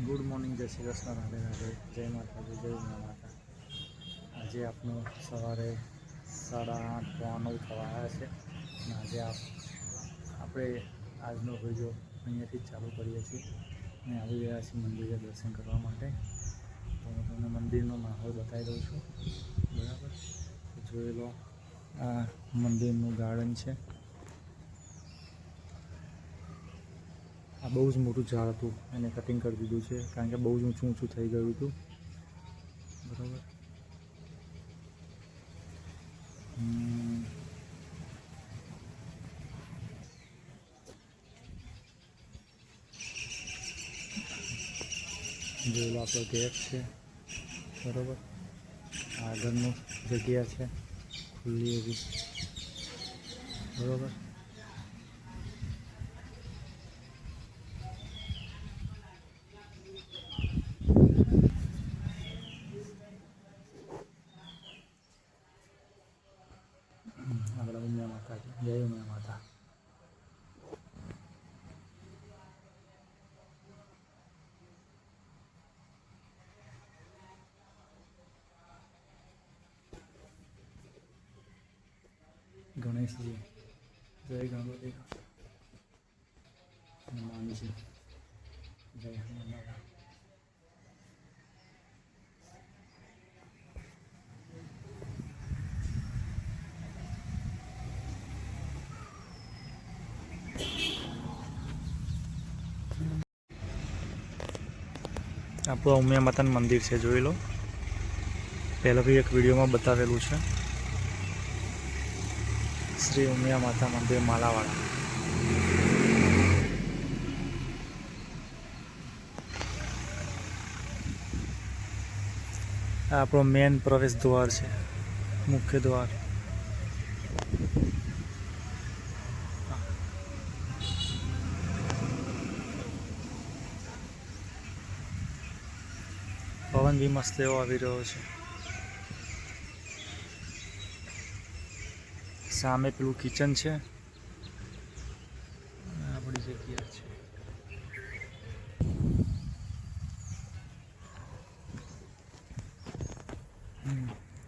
Good morning, જય શ્રી કૃષ્ણ, રાધે રાધે, જય માતાજી, જય ઉમા માતા. આજે આપનું સવારે 8:30 થવા આવ્યા છે અને આજે આપણે આજનો વિડીયો અહીંયાથી જ ચાલુ કરીએ છીએ અને આવી ગયા છીએ મંદિરે દર્શન કરવા માટે. તો હું તમને મંદિરનો માહોલ બતાવી દઉં છું. બરાબર, જોઈ લો, આ મંદિરનું ગાર્ડન છે. આ બહુ જ મોટું ઝાડ હતું, એને કટિંગ કરી દીધું છે કારણ કે બહુ જ ઊંચું થઈ ગયું હતું. બરાબર, જોઈ લો, આપણો ગેટ છે. બરાબર, આગળનું જગ્યા છે ખુલ્લી એવી. બરાબર, આપણે ઉમિયા માતાજી, જય ઉમિયા માતા. ગણેશજી, જય ગણપતિ. હનુમાનજી, જય હનુમાન. આપણું ઉમિયા માતાનું મંદિર છે, જોઈ લો. પહેલાં બી એક વિડીયોમાં બતાવેલું છે. શ્રી ઉમિયા માતા મંદિર, માલાવાડા. આ આપણો મેન પ્રવેશ દ્વાર છે, મુખ્ય દ્વાર. પવન બી મસ્ત એવો આવી રહ્યો છે. સામે પેલું કિચન છે, આપણી જગ્યા છે.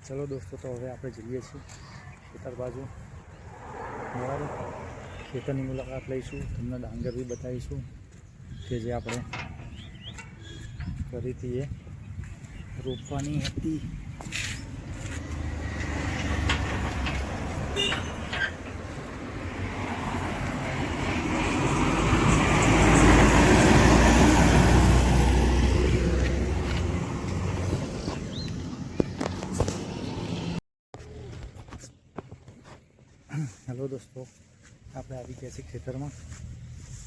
ચલો દોસ્તો, તો હવે આપણે જઈએ છીએ ખેતર બાજુ. બરાબર, ખેતરની મુલાકાત લઈશું, તમને ડાંગર બી બતાવીશું કે જે આપણે કરી હતી એ રોપવાની હતી. હેલો દોસ્તો, આપણે આવી ગયા છીએ ખેતરમાં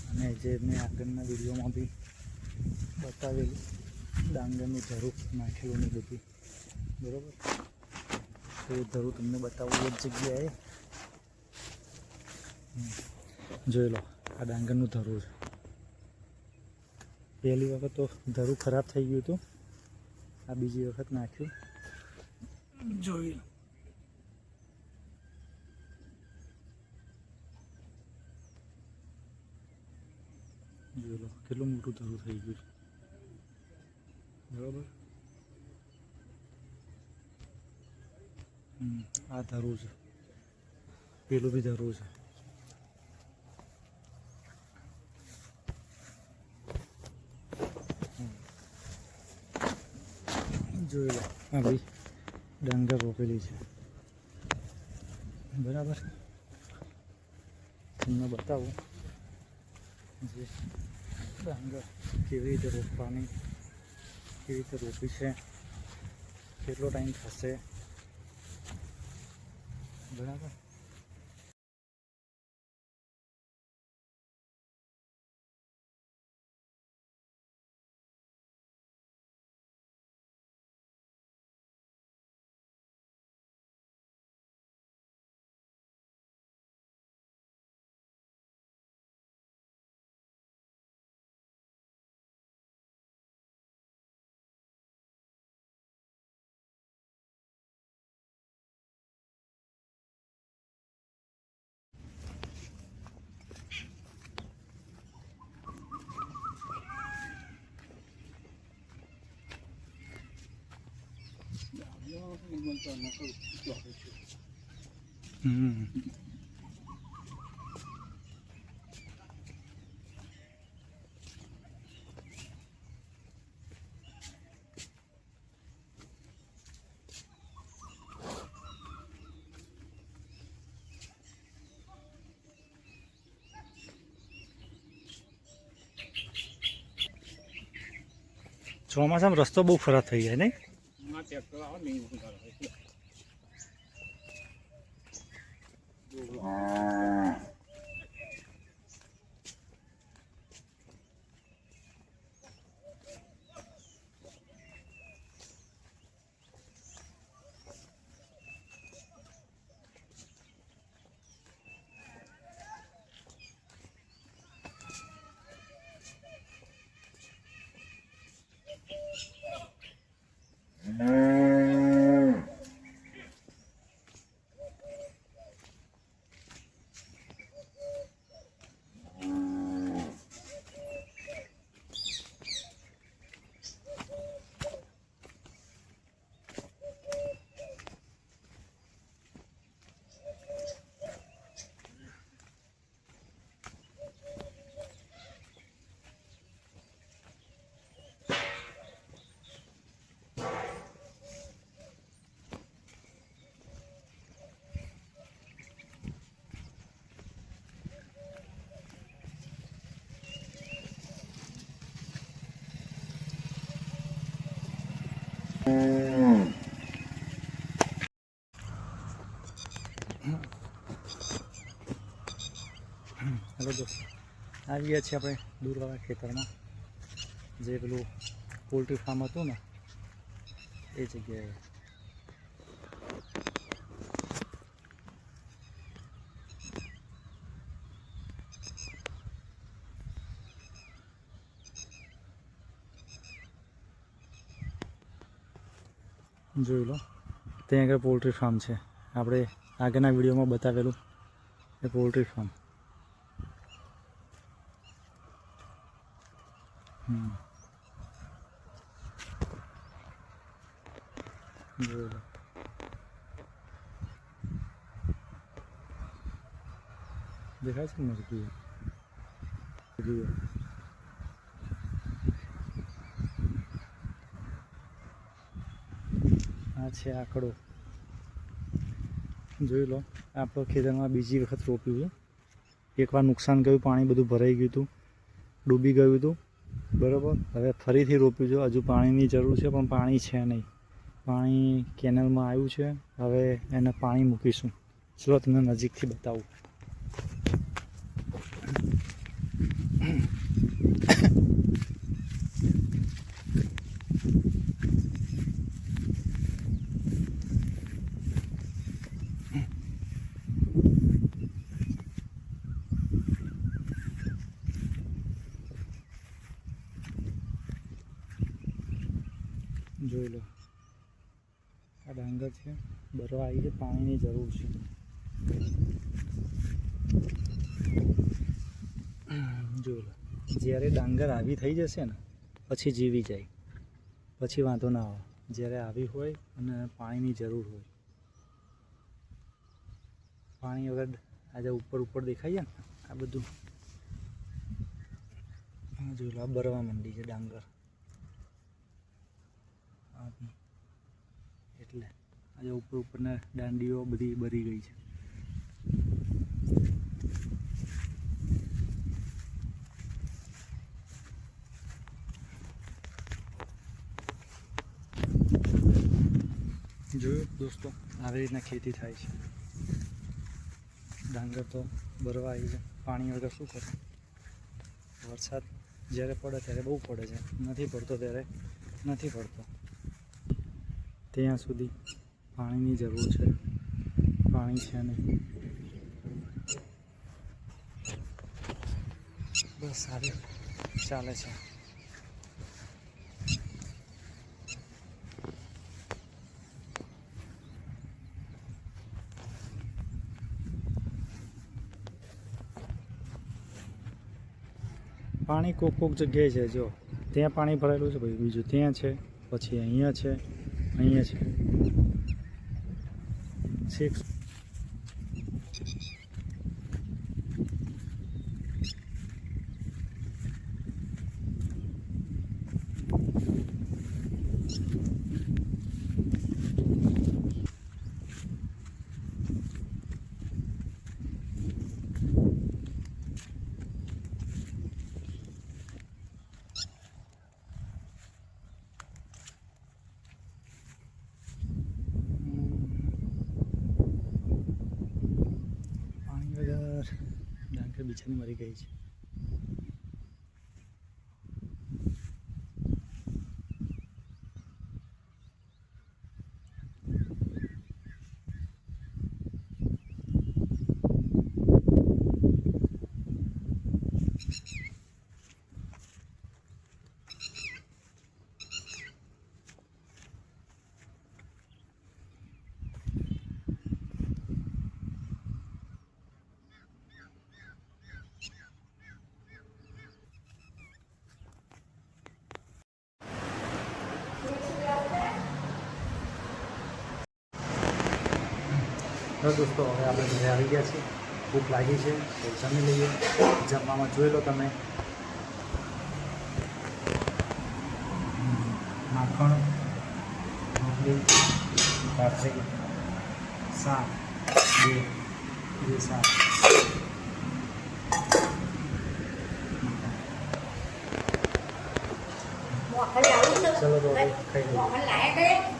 અને જે મેં આગળના વિડીયોમાં બી બતાવેલું ડાંગરનું ધરું નાખેલું ને બધું. બરાબર, તો એ ધરું તમને બતાવું એક જગ્યાએ. જોઈ લો, આ ડાંગરનું ધરું છે. પહેલી વખત તો ધરું ખરાબ થઈ ગયું હતું, આ બીજી વખત નાખ્યું. જોઈ લો, જોઈ લો, કેટલું મોટું ધરું થઈ ગયું. બરાબર, આ ધરું છે, પેલું બી ધરું છે. જોઈ લો, આ ભાઈ ડાંગર રોપેલી છે. બરાબર, તમને બતાવું જે ડાંગર કેવી રીતે રોપવાની, કેવી રીતે રોપી છે, કેટલો ટાઈમ થશે. બરાબર. ચોમાસામાં રસ્તો બહુ ખરાબ થઈ જાય નહીં? હેલો દોસ્તો, આવી ગયા છીએ આપણે દૂરવાળા ખેતરમાં, જે પેલું પોલ્ટ્રી ફાર્મ હતું ને એ જગ્યાએ. જોઈ લો, ત્યાં આગળ પોલ્ટ્રી ફાર્મ છે. આપણે આગળના વિડીયોમાં બતાવેલું એ પોલ્ટ્રી ફાર્મ. જોઈ લો, દેખાય છે ને મરઘી? આ છે આંકડો. જોઈ લો, આપણો ખેતરમાં બીજી વખત રોપ્યું છે. એકવાર નુકસાન ગયું, પાણી બધું ભરાઈ ગયું હતું, ડૂબી ગયું હતું, બરાબર. હવે ફરીથી રોપ્યું છે. હજુ પાણીની જરૂર છે પણ પાણી છે નહીં. પાણી કેનલમાં આવ્યું છે, હવે એને પાણી મૂકીશું. ચલો તમને નજીકથી બતાવું. જોઈ લો, આ ડાંગર છે, ભરવા આવી છે, પાણીની જરૂર છે. જોઈ લો, જ્યારે ડાંગર આવી થઈ જશે ને પછી જીવી જાય, પછી વાંધો ના આવે. જ્યારે આવી હોય અને પાણીની જરૂર હોય, પાણી વગર આજે ઉપર દેખાય ને આ બધું. જોઈ લો, આ ભરવા માંડી છે ડાંગર, એટલે આજે ઉપરના દાંડીઓ બધી ભરી ગઈ છે. જોયું દોસ્તો, આવી રીતના ખેતી થાય છે. ડાંગર તો ભરવા આવી છે, પાણી વગર શું કરે? વરસાદ જ્યારે પડે ત્યારે બહુ પડે છે, નથી પડતો ત્યારે નથી પડતો. ત્યાં સુધી પાણીની જરૂર છે, પાણી છે નહીં. બસ સારી ચાલે છે. પાણી કોક જગ્યાએ છે. જો ત્યાં પાણી ભરેલું છે, ભાઈ બીજું ત્યાં છે, પછી અહીંયા છે, અહીંયા છે. છેક પાણી વગર જાણ કે બિચારી મરી ગઈ છે. તો દોસ્તો હવે આપણે ઘરે આવી ગયા છીએ. ભૂખ લાગી છે તો જમી લઈએ. જમવામાં જોઈ લો તમે, માખણ, રોટલી, ભાખરી, શાક, બે શાક. ચલો તો હવે ખાઈ લઈએ.